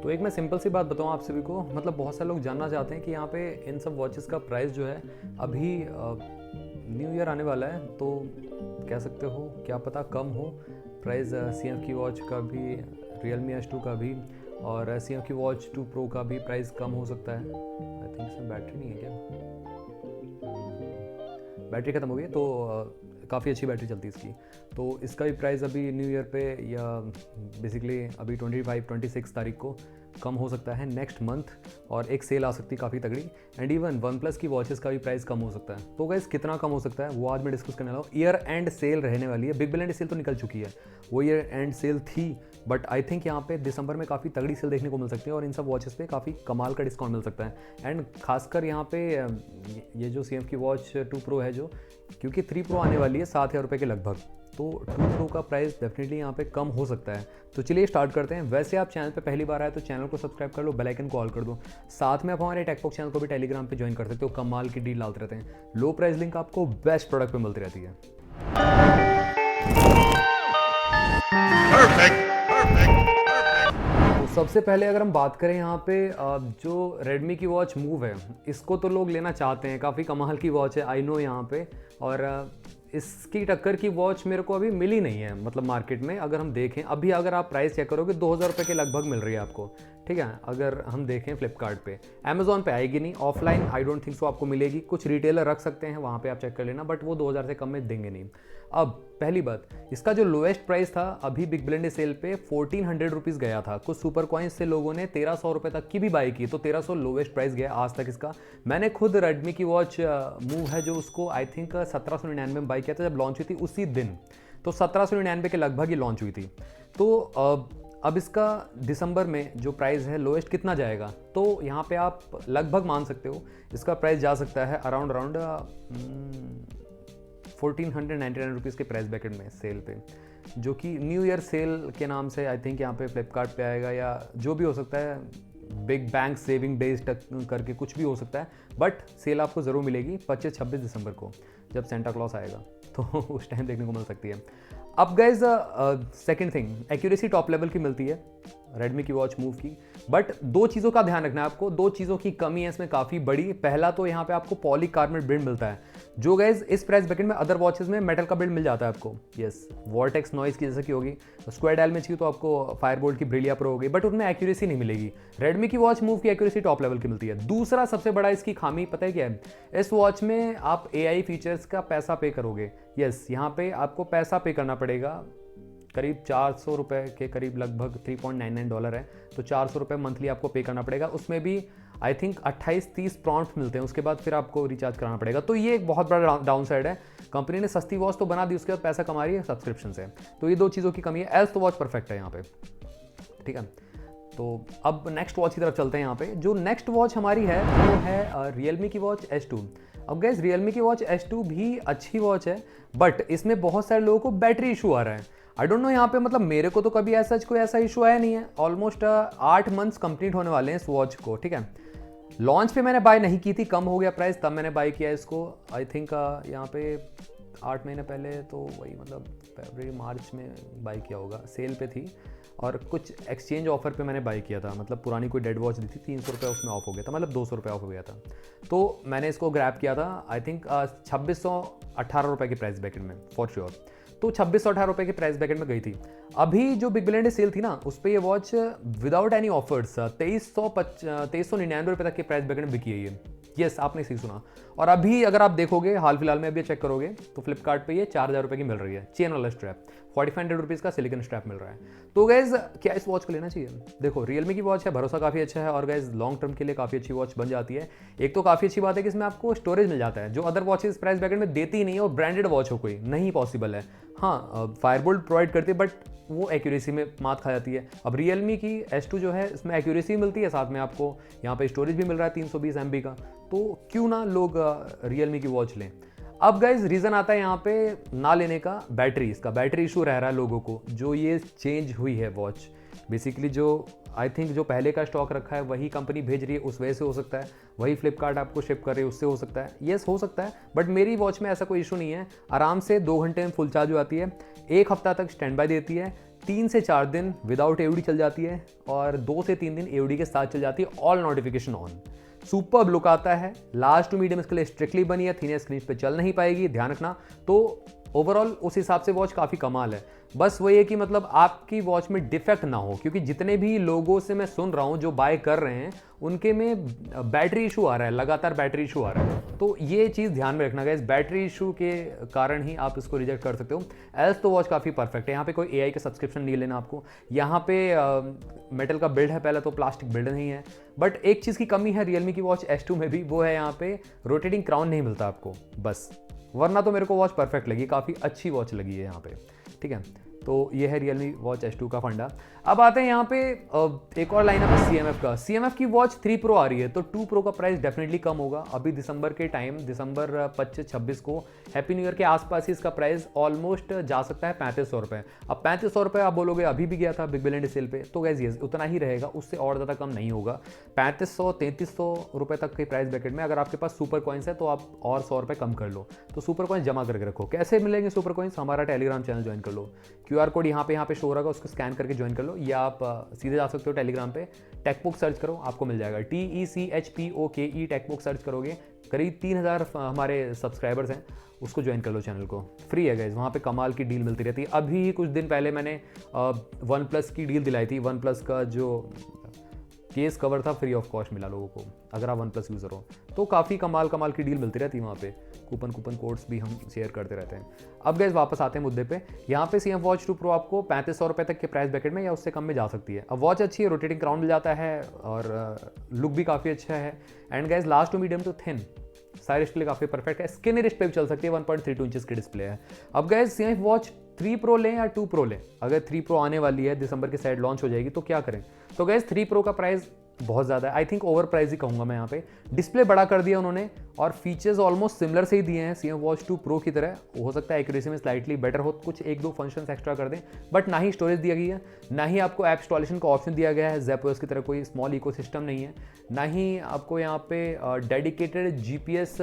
तो एक मैं सिंपल सी बात बताऊँ आप सभी को, मतलब बहुत सारे लोग जानना चाहते हैं कि यहाँ पे इन सब वॉचेस का प्राइस जो है अभी न्यू ईयर आने वाला है, तो कह सकते हो क्या पता कम हो प्राइस CF की वॉच का भी, Realme S2 का भी, और CF की वॉच 2 Pro का भी प्राइस कम हो सकता है। आई थिंक इसमें बैटरी नहीं है क्या, बैटरी ख़त्म हो गई, तो काफ़ी अच्छी बैटरी चलती है इसकी। तो इसका भी प्राइस अभी न्यू ईयर पे या बेसिकली अभी 26 तारीख को कम हो सकता है नेक्स्ट मंथ, और एक सेल आ सकती है काफ़ी तगड़ी। एंड इवन वन प्लस की वॉचेस का भी प्राइस कम हो सकता है। तो गाइस कितना कम हो सकता है वो आज मैं डिस्कस करने वाला हूँ। ईयर एंड सेल रहने वाली है, बिग बिलियन सेल तो निकल चुकी है, वो ईयर एंड सेल थी, बट आई थिंक यहाँ पे दिसंबर में काफ़ी तगड़ी सेल देखने को मिल सकती है और इन सब वॉचेस पे काफ़ी कमाल का डिस्काउंट मिल सकता है। एंड खासकर यहाँ पे ये जो CF की वॉच 2 Pro है, जो क्योंकि 3 Pro आने वाली है 7,000 रुपये के लगभग, तो 2 Pro का प्राइस डेफिनेटली यहाँ पे कम हो सकता है। तो चलिए स्टार्ट करते हैं। वैसे आप चैनल पे पहली बार आए तो चैनल को सब्सक्राइब कर लो, बेल आइकन को ऑल कर दो। साथ में आप हमारे टेकबॉक्स चैनल को भी टेलीग्राम पे ज्वाइन कर सकते हो, कमाल की डील डालते रहते हैं, लो प्राइस लिंक आपको बेस्ट प्रोडक्ट पे मिलती रहती है। तो सबसे पहले अगर हम बात करें यहाँ पे जो Redmi की वॉच मूव है, इसको तो लोग लेना चाहते हैं, काफ़ी कमाल की वॉच है आई नो यहाँ पे, और इसकी टक्कर की वॉच मेरे को अभी मिली नहीं है, मतलब मार्केट में अगर हम देखें अभी, अगर आप प्राइस चेक करोगे 2,000 रुपये के लगभग मिल रही है आपको, ठीक है। अगर हम देखें फ्लिपकार्ट पे, अमेजोन पे आएगी नहीं, offline I don't think so आपको मिलेगी, कुछ रिटेलर रख सकते हैं वहाँ पे आप चेक कर लेना, बट वो 2,000 से कम में देंगे नहीं। अब पहली बात, इसका जो लोएस्ट प्राइस था अभी बिग बिलियन डे सेल पे 1,400 रुपीज़ गया था। कुछ सुपर कॉइन्स से लोगों ने 1,300 रुपये तक की भी बाई की, तो 1,300 लोएस्ट प्राइस गया आज तक इसका। मैंने खुद रेडमी की वॉच मूव है जो उसको आई थिंक 1799 में बाई किया था, जब लॉन्च हुई थी उसी दिन, तो 1799 के लगभग ही लॉन्च हुई थी। तो अब इसका दिसंबर में जो प्राइस है लोएस्ट कितना जाएगा, तो यहाँ पे आप लगभग मान सकते हो इसका प्राइस जा सकता है अराउंड 1,499 रुपीज़ के प्राइस ब्रैकेट में सेल पे, जो कि न्यू ईयर सेल के नाम से आई थिंक यहाँ पे फ्लिपकार्ट पे आएगा, या जो भी हो सकता है, बिग बैंक सेविंग डेज तक करके कुछ भी हो सकता है, बट सेल आपको ज़रूर मिलेगी 25-26 दिसंबर को, जब सेंटा क्लॉस आएगा, तो उस टाइम देखने को मिल सकती है। अब guys second thing, accuracy top level की मिलती है रेडमी की वॉच मूव की, बट दो चीज़ों का ध्यान रखना है आपको, दो चीज़ों की कमी है इसमें काफ़ी बड़ी। पहला तो यहाँ पे आपको पॉलीकार्बोनेट बिल्ड मिलता है, जो गाइज इस प्राइस ब्रैकेट में अदर वॉचेस में मेटल का बिल्ड मिल जाता है आपको। यस, वॉर्टेक्स नॉइस की जैसे की होगी, स्क्वायर डायल में चाहिए तो आपको फायरबोल्ट की ब्रिलिया प्रो होगी, बट उनमें एक्यूरेसी नहीं मिलेगी। रेडमी की वॉच मूव की एक्यूरेसी टॉप लेवल की मिलती है। दूसरा सबसे बड़ा इसकी खामी पता है क्या है, इस वॉच में आप AI फीचर्स का पैसा पे करोगे। यस, यहाँ पे आपको पैसा पे करना पड़ेगा, करीब 400 रुपये के करीब, लगभग $3.99 है, तो 400 रुपये मंथली आपको पे करना पड़ेगा। उसमें भी आई थिंक 28-30 प्रॉम्प्ट मिलते हैं, उसके बाद फिर आपको रिचार्ज कराना पड़ेगा। तो ये एक बहुत बड़ा डाउन साइड है। कंपनी ने सस्ती वॉच तो बना दी, उसके बाद पैसा कमा रही है सब्सक्रिप्शन से, तो ये दो चीज़ों की कमी है। एल्स तो वॉच परफेक्ट है यहाँ पे, ठीक है। तो अब नेक्स्ट वॉच की तरफ चलते हैं। यहाँ पे जो नेक्स्ट वॉच हमारी है वो है Realme की वॉच S2। अब गैस Realme की वॉच S2 भी अच्छी वॉच है, बट इसमें बहुत सारे लोगों को बैटरी इशू आ रहा है। आई डोंट नो यहाँ पे, मतलब मेरे को तो कभी ऐसा कोई ऐसा इशू आया नहीं है। ऑलमोस्ट 8 मंथ्स कंप्लीट होने वाले हैं इस वॉच को, ठीक है। लॉन्च पे मैंने बाय नहीं की थी, कम हो गया प्राइस, तब मैंने बाय किया इसको। आई थिंक यहाँ पे 8 महीने पहले, तो वही मतलब फरवरी मार्च में बाय किया होगा, सेल पे थी, और कुछ एक्सचेंज ऑफर पे मैंने बाय किया था, मतलब पुरानी कोई डेड वॉच दी थी, 300 रुपये उसमें ऑफ हो गया था, मतलब 200 रुपये ऑफ हो गया था, तो मैंने इसको ग्रैब किया था आई थिंक 2618 रुपये की प्राइस ब्रैकेट में फॉर श्योर। तो 2618 रुपये के प्राइस ब्रैकेट में गई थी। अभी जो बिग बिलियन डे सेल थी ना, उस पर ये वॉच विदाउट एनी ऑफर्स 2399 रुपये तक के प्राइस ब्रैकेट में बिकी है ये। यस, आपने सही सुना। और अभी अगर आप देखोगे हाल फिलहाल में अभी चेक करोगे तो फ्लिपकार्ट पे ये 4,000 रुपये की मिल रही है, चेन वाला स्ट्रैप, 4500 रुपीज़ का सिलिकन स्ट्रैप मिल रहा है। तो गैस क्या इस वॉच को लेना चाहिए? देखो, Realme की वॉच है, भरोसा काफ़ी अच्छा है, और गैस लॉन्ग टर्म के लिए काफ़ी अच्छी वॉच बन जाती है। एक तो काफ़ी अच्छी बात है कि इसमें आपको स्टोरेज मिल जाता है, जो अदर वॉचेस प्राइस ब्रैकेट में देती ही नहीं है, और ब्रांडेड वॉच हो कोई नहीं पॉसिबल है। हाँ, फायरबोल्ट प्रोवाइड करती है, बट वो एक्यूरेसी में मात खा जाती है। अब Realme की S2 जो है, इसमें एक्यूरेसी मिलती है, साथ में आपको यहाँ पे स्टोरेज भी मिल रहा है 320 MB का, तो क्यों ना लोग Realme की वॉच लें। अब गाइज रीज़न आता है यहाँ पे ना लेने का, बैटरी। इसका बैटरी इशू रह रहा है लोगों को, जो ये चेंज हुई है वॉच, बेसिकली जो आई थिंक जो पहले का स्टॉक रखा है वही कंपनी भेज रही है, उस वजह से हो सकता है, वही फ्लिपकार्ट आपको शिप कर रही है उससे हो सकता है, येस हो सकता है, बट मेरी वॉच में ऐसा कोई इशू नहीं है। आराम से 2 घंटे में फुल चार्ज हो जाती है, 1 हफ्ता तक स्टैंड बाय देती है, 3 से 4 दिन विदाउट एओडी चल जाती है और 2 से 3 दिन एओडी के साथ चल जाती है, all notification on. Super look आता है, लार्ज टू मीडियम इसके लिए स्ट्रिक्टली बनी है, थिनेस्ट स्क्रीन पे चल नहीं पाएगी, ध्यान रखना। तो ओवरऑल उस हिसाब से वॉच काफ़ी कमाल है। बस वही है कि मतलब आपकी वॉच में डिफेक्ट ना हो, क्योंकि जितने भी लोगों से मैं सुन रहा हूँ जो बाय कर रहे हैं उनके में बैटरी इशू आ रहा है, लगातार बैटरी इशू आ रहा है। तो ये चीज़ ध्यान में रखना गाइस, बैटरी इशू के कारण ही आप इसको रिजेक्ट कर सकते हो। एल्स तो वॉच काफ़ी परफेक्ट है। यहाँ पे कोई एआई का सब्सक्रिप्शन नहीं लेना आपको। यहाँ पे मेटल का बिल्ड है, पहले तो प्लास्टिक बिल्ड नहीं है। बट एक चीज़ की कमी है रियलमी की वॉच S2 में भी, वो है यहाँ पे रोटेटिंग क्राउन नहीं मिलता आपको बस, वरना तो मेरे को वॉच परफेक्ट लगी, काफ़ी अच्छी वॉच लगी है यहाँ पे, ठीक है। तो ये है रियलमी वॉच S2 का फंडा। अब आते हैं यहाँ पे एक और लाइनअप है CMF का। CMF की वॉच 3 Pro आ रही है, तो 2 Pro का प्राइस डेफिनेटली कम होगा। अभी दिसंबर के टाइम, दिसंबर 25-26 को हैप्पी न्यू ईयर के आसपास ही इसका प्राइस ऑलमोस्ट जा सकता है 3500 रुपये। अब 3500 रुपये आप बोलोगे अभी भी गया था बिग बिलियन डे सेल पे, तो गैस ये उतना ही रहेगा, उससे और ज़्यादा कम नहीं होगा। 3500-3300 रुपये तक के प्राइस ब्रैकेट में अगर आपके पास सुपर कॉइन्स है तो आप और 100 रुपये कम कर लो। तो सुपर कॉइन्स जमा करके रखो। कैसे मिलेंगे सुपर कॉइन्स? हमारा टेलीग्राम चैनल ज्वाइन कर लो, QR कोड यहाँ पे शो होगा, उसको स्कैन करके ज्वाइन कर लो, या आप सीधे जा सकते हो टेलीग्राम पे, टेकबुक सर्च करो आपको मिल जाएगा, TECHPOKE टेकबुक सर्च करोगे। करीब 3000 हमारे सब्सक्राइबर्स हैं, उसको ज्वाइन कर लो चैनल को, फ्री है गाइज। वहाँ पे कमाल की डील मिलती रहती है। अभी कुछ दिन पहले मैंने OnePlus की डील दिलाई थी। OnePlus का जो केस कवर था फ्री ऑफ कॉस्ट मिला लोगों को, अगर आप OnePlus यूज़र हो तो काफ़ी कमाल की डील मिलती रहती है वहाँ पे। कूपन कोड्स भी हम शेयर करते रहते हैं। अब गैस वापस आते हैं मुद्दे पे। यहाँ पे CMF वॉच 2 Pro आपको 3500 रुपये तक के प्राइस ब्रैकेट में या उससे कम में जा सकती है। अब वॉच अच्छी है, रोटेटिंग क्राउन मिल जाता है और लुक भी काफ़ी अच्छा है। And guys last to medium to thin size के लिए काफ़ी परफेक्ट है। स्किन रिस्ट पे भी चल सकती है, 1.32 इंचेस की डिस्प्ले है। अब गैस CMF वॉच 3 Pro लें या 2 Pro लें? अगर 3 Pro आने वाली है, दिसंबर के साइड लॉन्च हो जाएगी, तो क्या करें? तो गैस 3 Pro का प्राइस बहुत ज़्यादा है, आई थिंक ओवर प्राइस ही कहूँगा मैं यहाँ पे। डिस्प्ले बड़ा कर दिया उन्होंने और फीचर्स ऑलमोस्ट सिमिलर से ही दिए हैं CMF वॉच 2 Pro की तरह। हो सकता है एक्यूरेसी में स्लाइटली बेटर हो, कुछ 1-2 फंक्शंस एक्स्ट्रा कर दें, बट ना ही स्टोरेज दिया गई है, ना ही आपको ऐप इंस्टॉलेशन का ऑप्शन दिया गया है। Zappos की तरह कोई स्मॉल इकोसिस्टम नहीं है, ना ही आपको यहाँ पे डेडिकेटेड GPS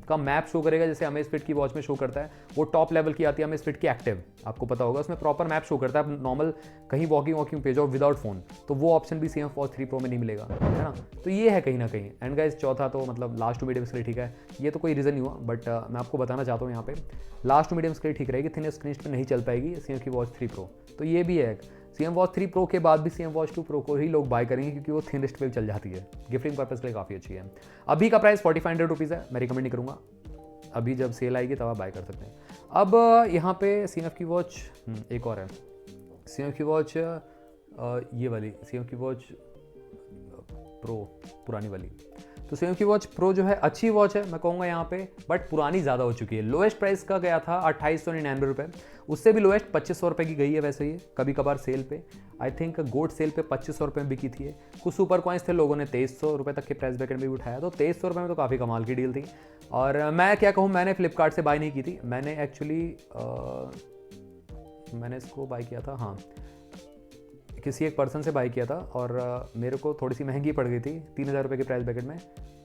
का मैप शो करेगा जैसे Amazfit की वॉच में शो करता है। वो टॉप लेवल की आती है Amazfit की एक्टिव, आपको पता होगा, उसमें प्रॉपर मैप शो करता है। आप नॉर्मल कहीं वॉकिंग पे जाओ विदाउट फोन, तो वो ऑप्शन भी CMF वॉच 3 Pro में नहीं मिलेगा, है ना। तो ये है कहीं ना कहीं। एंड गाइस चौथा तो मतलब लास्ट टू मीडियम के लिए ठीक है, ये तो कोई रीज़न नहीं हुआ, बट मैं आपको बताना चाहता हूँ यहाँ पे लास्ट टू मीडियम के लिए ठीक रहेगी, थिन स्क्रीन पे नहीं चल पाएगी CMF की वॉच 3 Pro। तो ये भी है, CMF वॉच 3 Pro के बाद भी CMF वॉच 2 Pro को ही लोग बाय करेंगे क्योंकि वो थिन पे चल जाती है, गिफ्टिंग पर्पज़ के लिए काफ़ी अच्छी है। अभी का प्राइस 4500 रुपीज़ है, मैं रिकमेंड नहीं करूँगा, अभी जब सेल आएगी तब आप बाय कर सकते हैं। अब यहाँ पे CMF की वॉच एक और है, CMF की वॉच ये वाली CMF की वॉच प्रो, पुरानी वाली। तो CMF की वॉच प्रो जो है अच्छी वॉच है मैं कहूँगा यहाँ पे, बट पुरानी ज़्यादा हो चुकी है। लोएस्ट प्राइस का गया था 2899 रुपये, उससे भी लोएस्ट 2500 रुपये की गई है वैसे ही कभी कभार सेल पे। आई थिंक गोल्ड सेल पे 2500 रुपये में बिकी थी। कुछ सुपर कॉइन्स थे, लोगों ने 2300 रुपये तक के प्राइस ब्रैकेट में भी उठाया, तो 2300 रुपये में तो काफ़ी कमाल की डील थी। और मैं क्या कहूँ, मैंने फ्लिपकार्ट से बाय नहीं की थी, मैंने एक्चुअली मैंने इसको बाय किया था, हाँ किसी एक पर्सन से बाय किया था और मेरे को थोड़ी सी महंगी पड़ गई थी, 3000 रुपये के प्राइस ब्रैकेट में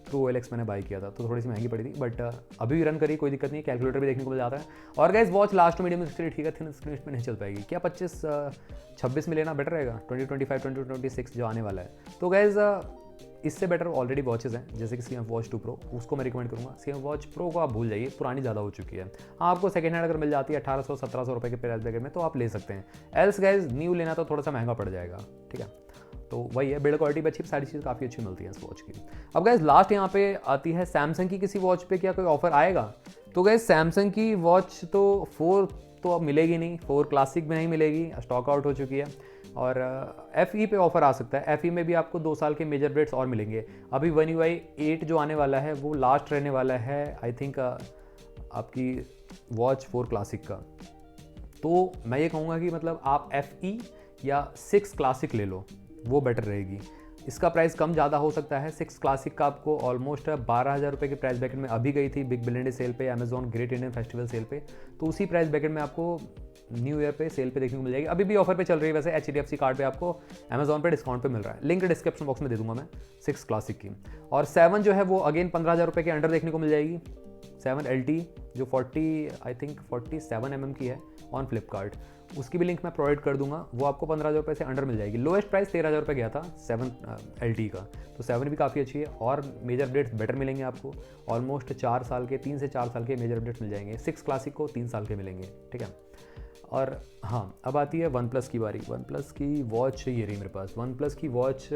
थ्रू OLX मैंने बाय किया था, तो थोड़ी सी महंगी पड़ी थी, बट अभी भी रन करी, कोई दिक्कत नहीं, कैलकुलेटर भी देखने को मिल जाता है। और guys watch last to medium screen ठीक है, थिन स्क्रीन में नहीं चल पाएगी, क्या 25-26 में लेना बेटर रहेगा, 2025-2026 जो आने वाला है। तो गाइस इससे बेटर ऑलरेडी वॉचेस हैं जैसे कि CMF वॉच 2 Pro, उसको मैं रिकमेंड करूँगा। CMF वॉच प्रो को आप भूल जाइए, पुरानी ज़्यादा हो चुकी है। हाँ आपको सेकंड हैंड अगर मिल जाती है 1800-1700 रुपये के प्राइस ब्रैकेट में तो आप ले सकते हैं, एल्स गाइस न्यू लेना तो थोड़ा सा महंगा पड़ जाएगा, ठीक है। तो वही है, बिल्ड क्वालिटी भी अच्छी, सारी चीज़ काफ़ी अच्छी मिलती है इस वॉच की। अब गाइस लास्ट यहाँ पे आती है सैमसंग की किसी वॉच पे क्या कोई ऑफर आएगा? तो गाइस सैमसंग की वॉच तो 4 तो अब मिलेगी नहीं, 4 क्लासिक में नहीं मिलेगी, स्टॉक आउट हो चुकी है। और FE पे ऑफर आ सकता है, FE में भी आपको 2 साल के मेजर ब्रेड्स और मिलेंगे। अभी One UI 8 जो आने वाला है वो लास्ट रहने वाला है आई थिंक आपकी वॉच 4 क्लासिक का। तो मैं ये कहूँगा कि मतलब आप FE या 6 क्लासिक ले लो, वो बेटर रहेगी। इसका प्राइस कम ज़्यादा हो सकता है। 6 क्लासिक का आपको ऑलमोस्ट 12,000 रुपये के प्राइस ब्रैकेट में अभी गई थी बिग बिलियन डे सेल पे, Amazon great Indian festival sale पे, तो उसी प्राइस ब्रैकेट में आपको न्यू ईयर पे सेल पे देखने को मिल जाएगी। अभी भी ऑफर पे चल रही है वैसे, HDFC कार्ड पे आपको अमेजॉन पे डिस्काउंट पे मिल रहा है। लिंक डिस्क्रिप्शन बॉक्स में दे दूंगा मैं 6 क्लासिक की। और 7 जो है वो अगेन 15,000 रुपये के अंडर देखने को मिल जाएगी। 7 LT जो 47 mm की है ऑन फ्लिपकार्ट, उसकी भी लिंक मैं प्रोवाइड कर दूंगा, वो आपको 15,000 रुपये से अंडर मिल जाएगी। लोएस्ट प्राइस 13,000 रुपये गया था 7 LT का, तो 7 भी काफ़ी अच्छी है और मेजर अपडेट्स बेटर मिलेंगे आपको। ऑलमोस्ट 4 साल के 3 से 4 साल के मेजर अपडेट्स मिल जाएंगे। 6 क्लासिक को 3 साल के मिलेंगे, ठीक है। और हाँ, अब आती है वन प्लस की बारी। वन प्लस की वॉच ये रही मेरे पास। वन प्लस की वॉच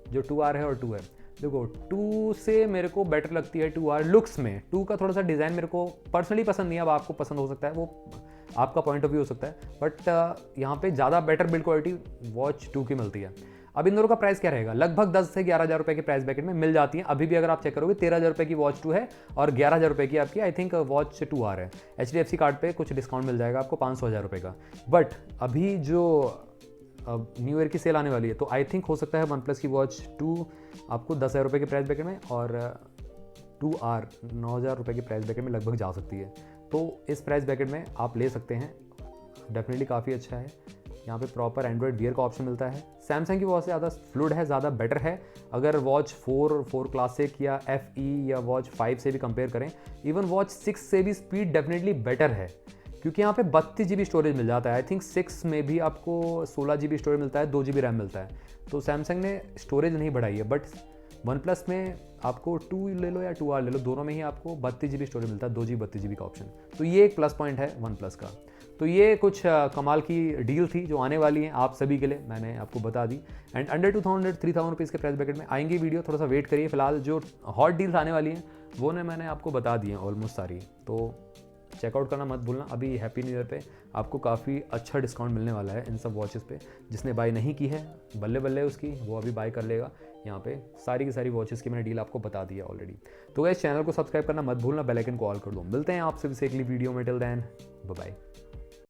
जो 2R है और 2 है, देखो 2 से मेरे को बेटर लगती है 2R लुक्स में। 2 का थोड़ा सा डिज़ाइन मेरे को पर्सनली पसंद नहीं है, अब आपको पसंद हो सकता है, वो आपका पॉइंट ऑफ व्यू हो सकता है, बट यहाँ पे ज़्यादा बेटर बिल्ड क्वालिटी वॉच 2 की मिलती है। अब इन दोनों का प्राइस क्या रहेगा, लगभग 10 से 11,000 रुपये के प्राइस ब्रैकेट में मिल जाती है। अभी भी अगर आप चेक करोगे 13,000 रुपये की वॉच 2 है और 11,000 रुपये की आपकी आई थिंक वॉच 2R है। HDFC कार्ड पे कुछ डिस्काउंट मिल जाएगा आपको 500,000 रुपये का। बट अभी जो न्यू ईयर की सेल आने वाली है, तो आई थिंक हो सकता है वन प्लस की वॉच 2 आपको 10,000 रुपये के प्राइस ब्रैकेट में और 2R 9,000 रुपये के प्राइस ब्रैकेट में लगभग जा सकती है। तो इस प्राइस ब्रैकेट में आप ले सकते हैं, डेफिनेटली काफ़ी अच्छा है। यहाँ पे प्रॉपर एंड्रॉयड वियर का ऑप्शन मिलता है। सैमसंग की वॉच से ज़्यादा फ्लूइड है, ज़्यादा बेटर है। अगर वॉच 4 क्लासिक या FE या वॉच 5 से भी कंपेयर करें, इवन वॉच 6 से भी स्पीड डेफिनेटली बेटर है, क्योंकि यहाँ पे 32 GB स्टोरेज मिल जाता है। आई थिंक 6 में भी आपको 16 GB स्टोरेज मिलता है, 2 GB रैम मिलता है। तो सैमसंग ने स्टोरेज नहीं बढ़ाई है, बट वन प्लस में आपको 2 ले लो या 2R ले लो, दोनों में ही आपको 32 GB स्टोरेज मिलता है, 2 GB 32 GB का ऑप्शन। तो ये एक प्लस पॉइंट है वन प्लस का। तो ये कुछ कमाल की डील थी जो आने वाली है आप सभी के लिए, मैंने आपको बता दी। एंड अंडर 2,000-3,000 रुपीज़ के प्राइस ब्रैकेट में आएंगी वीडियो, थोड़ा सा वेट करिए। फिलहाल जो हॉट डील्स आने वाली हैं वो ने मैंने आपको बता दी हैं ऑलमोस्ट सारी, तो चेकआउट करना मत भूलना। अभी हैप्पी न्यू ईयर पे आपको काफ़ी अच्छा डिस्काउंट मिलने वाला है इन सब वॉचेस पे। जिसने बाय नहीं की है बल्ले बल्ले उसकी, वो अभी बाय कर लेगा। यहाँ पे सारी की सारी वॉचेस की मैंने डील आपको बता दी है ऑलरेडी। तो गाइस चैनल को सब्सक्राइब करना मत भूलना, बेल आइकन को ऑल कर दो। मिलते हैं आपसे भी अगली वीडियो में, टिल देन बाय बाय।